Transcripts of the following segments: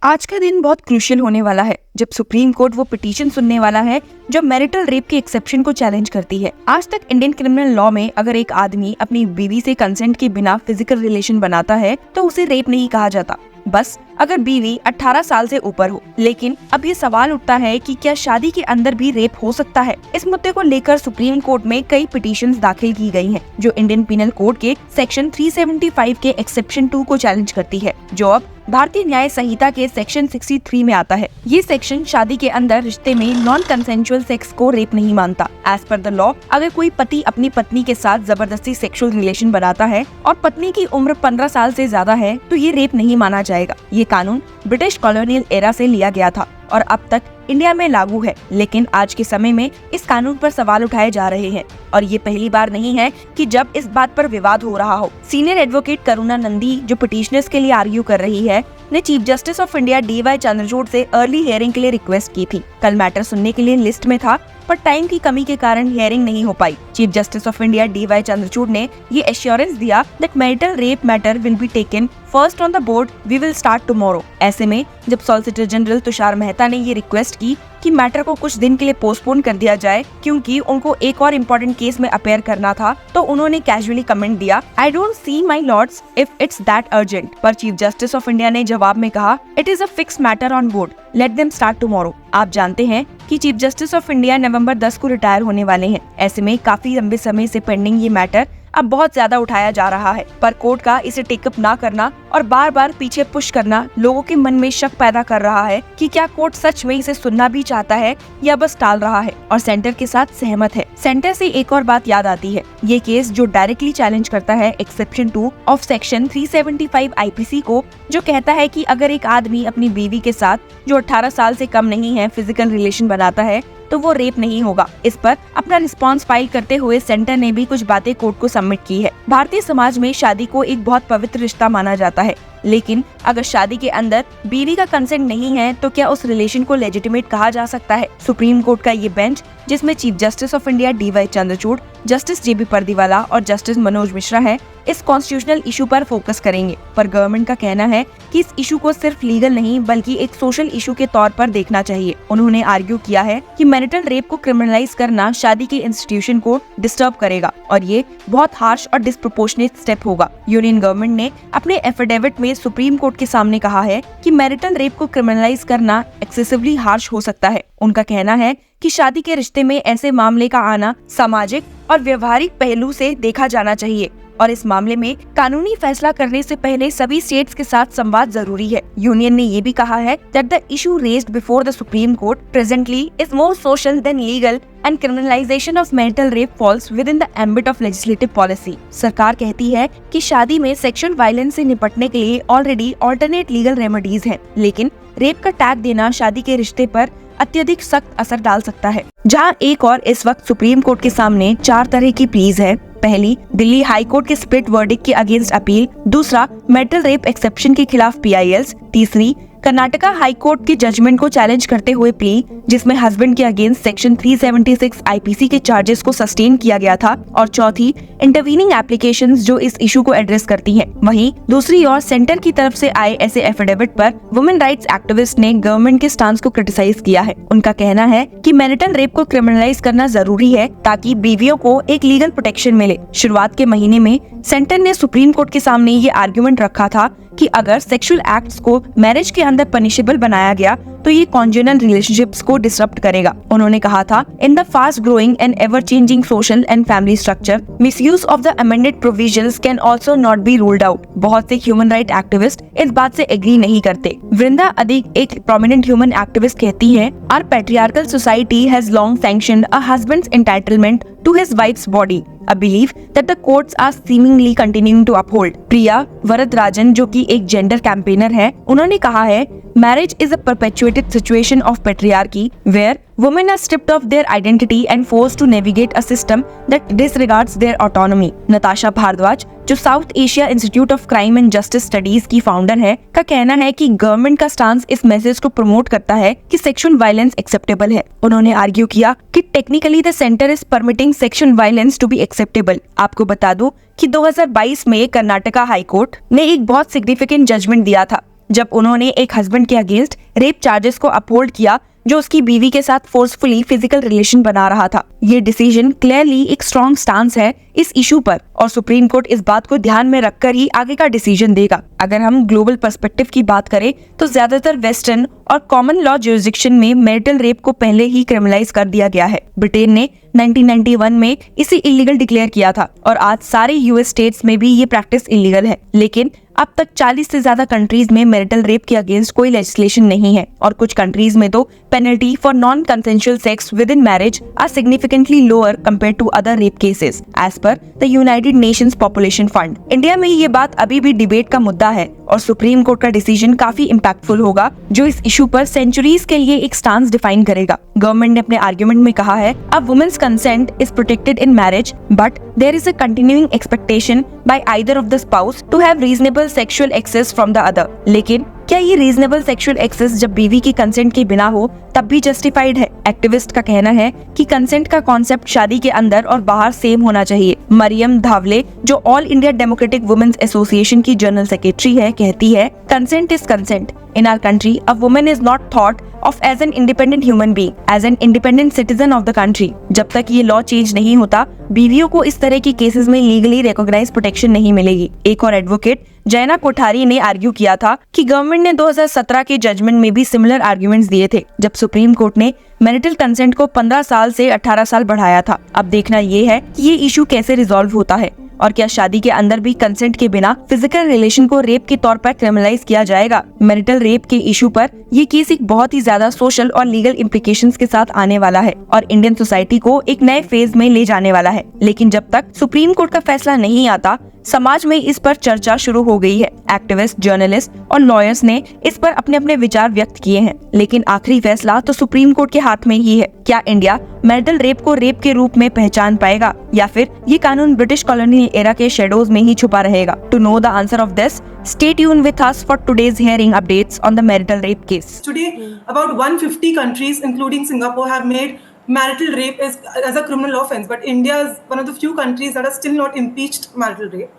आज का दिन बहुत क्रूशियल होने वाला है जब सुप्रीम कोर्ट वो पिटीशन सुनने वाला है जो मैरिटल रेप के एक्सेप्शन को चैलेंज करती है। आज तक इंडियन क्रिमिनल लॉ में अगर एक आदमी अपनी बीवी से कंसेंट के बिना फिजिकल रिलेशन बनाता है तो उसे रेप नहीं कहा जाता, बस अगर बीवी 18 साल से ऊपर हो। लेकिन अब ये सवाल उठता है कि क्या शादी के अंदर भी रेप हो सकता है। इस मुद्दे को लेकर सुप्रीम कोर्ट में कई पिटीशंस दाखिल की गई हैं, जो इंडियन पिनल कोड के सेक्शन 375 के एक्सेप्शन 2 को चैलेंज करती है, जो अब भारतीय न्याय संहिता के सेक्शन 63 में आता है। ये सेक्शन शादी के अंदर रिश्ते में नॉन कंसेंचुअल सेक्स को रेप नहीं मानता। एज पर द लॉ, अगर कोई पति अपनी पत्नी के साथ जबरदस्ती सेक्सुअल रिलेशन बनाता है और पत्नी की उम्र 15 साल से ज्यादा है तो ये रेप नहीं माना जाएगा। ये कानून ब्रिटिश कॉलोनियल एरा से लिया गया था और अब तक इंडिया में लागू है, लेकिन आज के समय में इस कानून पर सवाल उठाए जा रहे हैं और ये पहली बार नहीं है कि जब इस बात पर विवाद हो रहा हो। सीनियर एडवोकेट करुणा नंदी, जो पिटीशनर्स के लिए आर्ग्यू कर रही है, ने chief justice of India DY Chandrachud से अर्ली हियरिंग के लिए रिक्वेस्ट की थी। कल मैटर सुनने के लिए लिस्ट में था पर टाइम की कमी के कारण हियरिंग नहीं हो पाई। Chief justice of India DY Chandrachud ने ये एश्योरेंस दिया that marital rape matter will be taken first on the board, we will start tomorrow. ऐसे में जब सॉलिसिटर जनरल तुषार मेहता ने ये रिक्वेस्ट की कि मैटर को कुछ दिन के लिए पोस्टपोन कर दिया जाए क्योंकि उनको एक और इम्पोर्टेंट केस में अपेयर करना था, तो उन्होंने कैजुअली कमेंट दिया, I don't see my lords if it's that urgent. पर चीफ जस्टिस ऑफ इंडिया ने जवाब में कहा, it is a fix matter on board, let them start tomorrow. आप जानते हैं कि chief justice of India November 10 को रिटायर होने वाले हैं। ऐसे में काफी लंबे समय से पेंडिंग ये मैटर अब बहुत ज्यादा उठाया जा रहा है, पर कोर्ट का इसे टेकअप ना करना और बार बार पीछे पुश करना लोगों के मन में शक पैदा कर रहा है कि क्या कोर्ट सच में इसे सुनना भी चाहता है या बस टाल रहा है और सेंटर के साथ सहमत है। सेंटर से एक और बात याद आती है, ये केस जो डायरेक्टली चैलेंज करता है एक्सेप्शन 2 ऑफ सेक्शन 375 IPC को, जो कहता है कि अगर एक आदमी अपनी बीवी के साथ जो 18 साल से कम नहीं है फिजिकल रिलेशन बनाता है तो वो रेप नहीं होगा। इस पर अपना रिस्पांस फाइल करते हुए सेंटर ने भी कुछ बातें कोर्ट को सबमिट की है। भारतीय समाज में शादी को एक बहुत पवित्र रिश्ता माना जाता है, लेकिन अगर शादी के अंदर बीवी का कंसेंट नहीं है तो क्या उस रिलेशन को लेजिटिमेट कहा जा सकता है। सुप्रीम कोर्ट का ये बेंच, जिसमें chief justice of India DY Chandrachud, justice JB Pardiwala और जस्टिस मनोज मिश्रा है, इस कॉन्स्टिट्यूशनल इशू पर फोकस करेंगे। पर गवर्नमेंट का कहना है कि इस इशू को सिर्फ लीगल नहीं बल्कि एक सोशल इशू के तौर पर देखना चाहिए। उन्होंने आर्ग्यू किया है कि मैरिटल रेप को क्रिमिनलाइज करना शादी के इंस्टीट्यूशन को डिस्टर्ब करेगा और ये बहुत हार्श और डिस्प्रोपोर्शनेट स्टेप होगा। यूनियन गवर्नमेंट ने अपने एफिडेविट में सुप्रीम कोर्ट के सामने कहा है कि मैरिटल रेप को क्रिमिनलाइज करना एक्सेसिवली हार्श हो सकता है। उनका कहना है कि शादी के रिश्ते में ऐसे मामले का आना सामाजिक और व्यवहारिक पहलू से देखा जाना चाहिए और इस मामले में कानूनी फैसला करने से पहले सभी स्टेट्स के साथ संवाद जरूरी है। यूनियन ने ये भी कहा है that the issue raised before the Supreme Court presently is more social than legal and criminalisation of marital rape falls within the ambit of legislative policy. सरकार कहती है कि शादी में सेक्सुअल वायलेंस से निपटने के लिए ऑलरेडी ऑल्टरनेट लीगल रेमेडीज हैं, लेकिन रेप का टैग देना शादी के रिश्ते पर अत्यधिक सख्त असर डाल सकता है। जहां एक और इस वक्त सुप्रीम कोर्ट के सामने 4 तरह की प्लीज है। पहली, दिल्ली हाई कोर्ट के स्प्लिट वर्डिक्ट के अगेंस्ट अपील। दूसरा, मैरिटल रेप एक्सेप्शन के खिलाफ PILs। तीसरी, कर्नाटका हाई कोर्ट के जजमेंट को चैलेंज करते हुए प्ली, जिसमें हस्बैंड के अगेंस्ट सेक्शन 376 IPC के चार्जेस को सस्टेन किया गया था। और चौथी, इंटरवीनिंग एप्लीकेशंस जो इस इशू को एड्रेस करती हैं। वहीं दूसरी ओर सेंटर की तरफ से आए ऐसे एफिडेविट पर वुमेन राइट्स एक्टिविस्ट ने गवर्नमेंट के स्टांस को क्रिटिसाइज किया है। उनका कहना है कि मैरिटल रेप को क्रिमिनलाइज करना जरूरी है ताकि बीवियों को एक लीगल प्रोटेक्शन मिले। शुरुआत के महीने में सेंटर ने सुप्रीम कोर्ट के सामने ये आर्गुमेंट रखा था कि अगर सेक्सुअल एक्ट्स को मैरिज के अंदर पनिशेबल बनाया गया तो ये कॉन्जुगल रिलेशनशिप्स को डिसरप्ट करेगा। उन्होंने कहा था, in the fast growing and ever changing social and family structure, misuse of the amended provisions can also not be ruled out. बहुत से ह्यूमन राइट एक्टिविस्ट इस बात से एग्री नहीं करते। वृंदा अधिक, एक प्रोमिनेंट ह्यूमन एक्टिविस्ट, कहती है, our patriarchal society has long sanctioned a husband's entitlement to his wife's body, a belief that the courts are seemingly continuing to uphold. प्रिया वरदराजन, जो कि एक जेंडर कैंपेनर है, उन्होंने कहा है, marriage is a perpetuated situation of patriarchy where women are stripped of their identity and forced to navigate a system that disregards their autonomy. Natasha Bhardwaj, जो south Asia institute of crime and justice studies की founder है, का कहना है कि government का stance इस message को प्रमोट करता है कि सेक्सुअल वायलेंस एक्सेप्टेबल है। उन्होंने आर्ग्यू किया कि technically the centre is permitting sexual violence to be acceptable. आपको बता दूं कि 2022 में कर्नाटका हाई कोर्ट ने एक बहुत सिग्निफिकेंट जजमेंट दिया था जब उन्होंने एक हस्बैंड के अगेंस्ट रेप चार्जेस को अपहोल्ड किया जो उसकी बीवी के साथ फोर्सफुली फिजिकल रिलेशन बना रहा था। ये डिसीजन क्लियरली एक स्ट्रॉन्ग स्टांस है इस इशू पर और सुप्रीम कोर्ट इस बात को ध्यान में रखकर ही आगे का डिसीजन देगा। अगर हम ग्लोबल पर्सपेक्टिव की बात करें तो ज्यादातर वेस्टर्न और कॉमन लॉ ज्यूरिसडिक्शन में मैरिटल रेप को पहले ही क्रिमिनलाइज कर दिया गया है। ब्रिटेन ने 1991 में इसे इलीगल डिक्लेयर किया था और आज सारे यूएस स्टेट्स में भी ये प्रैक्टिस इलीगल है। लेकिन अब तक 40 से ज्यादा कंट्रीज में मैरिटल रेप के अगेंस्ट कोई लेजिस्लेशन नहीं है और कुछ कंट्रीज में तो penalty for non consensual sex within marriage are significantly lower compare to other rape cases as per the United Nations Population Fund. India में ये बात अभी भी डिबेट का मुद्दा है और सुप्रीम कोर्ट का डिसीजन काफी इम्पैक्टफुल होगा जो इस इशू पर सेंचुरीज के लिए एक स्टांस डिफाइन करेगा। गवर्नमेंट ने अपने आर्गुमेंट में कहा है अब women's consent is protected in marriage but there is a continuing expectation by either of the spouse to have reasonable sexual access from the other. लेकिन क्या ये रीजनेबल सेक्सुअल एक्सेस जब बीवी की कंसेंट के बिना हो तब भी जस्टिफाइड है? एक्टिविस्ट का कहना है कि कंसेंट का कॉन्सेप्ट शादी के अंदर और बाहर सेम होना चाहिए। मरियम धावले जो All India Democratic Women's Association की जनरल सेक्रेटरी है कहती है consent is consent. In our country, a woman is not thought of as an independent human being, as an independent citizen of the country. जब तक ये law change नहीं होता, बीवियों को इस तरह की केसेस में लीगली रिकॉग्नाइज प्रोटेक्शन नहीं मिलेगी। एक और एडवोकेट जयना कोठारी ने आर्ग्यू किया था कि गवर्नमेंट ने 2017 के जजमेंट में भी सिमिलर आर्ग्यूमेंट्स दिए थे, जब सुप्रीम कोर्ट ने मैरिटल कंसेंट को 15 साल से 18 साल बढ़ाया था। अब देखना ये है कि ये इशू कैसे रिजॉल्व होता है और क्या शादी के अंदर भी कंसेंट के बिना फिजिकल रिलेशन को रेप के तौर पर क्रिमिनलाइज किया जाएगा। मैरिटल रेप के इशू पर ये केस एक बहुत ही ज्यादा सोशल और लीगल इम्प्लीकेशंस के साथ आने वाला है और इंडियन सोसाइटी को एक नए फेज में ले जाने वाला है। लेकिन जब तक सुप्रीम कोर्ट का फैसला नहीं आता, समाज में इस पर चर्चा शुरू हो गई है। एक्टिविस्ट, जर्नलिस्ट और लॉयर्स ने इस पर अपने अपने विचार व्यक्त किए हैं, लेकिन आखिरी फैसला तो सुप्रीम कोर्ट के हाथ में ही है। क्या इंडिया मैरिटल रेप को रेप के रूप में पहचान पाएगा या फिर ये कानून ब्रिटिश कॉलोनियल एरा के शेडोज में ही छुपा रहेगा? To know the answer of this, stay tuned with us for today's hearing updates on the marital rape case. Today, about 150 countries, including Singapore, have made marital rape as a criminal offense, but India is one of the few countries that are still not impeached marital rape.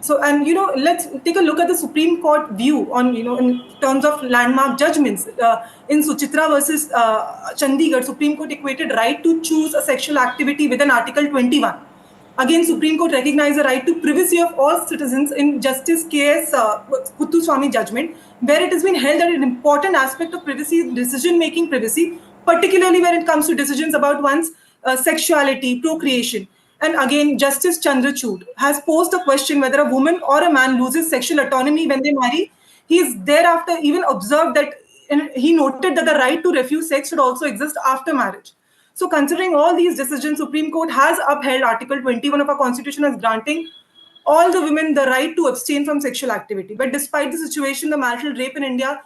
So, and let's take a look at the Supreme Court view on, in terms of landmark judgments. In Suchitra versus Chandigarh, Supreme Court equated right to choose a sexual activity with an Article 21. Again, Supreme Court recognized the right to privacy of all citizens in Justice K.S. Puttuswamy judgment, where it has been held that an important aspect of privacy is decision-making privacy, particularly when it comes to decisions about one's sexuality, procreation. And again, Justice Chandrachud has posed a question whether a woman or a man loses sexual autonomy when they marry. He is thereafter even observed that he noted that the right to refuse sex should also exist after marriage. So considering all these decisions, Supreme Court has upheld Article 21 of our Constitution as granting all the women the right to abstain from sexual activity. But despite the situation, the marital rape in India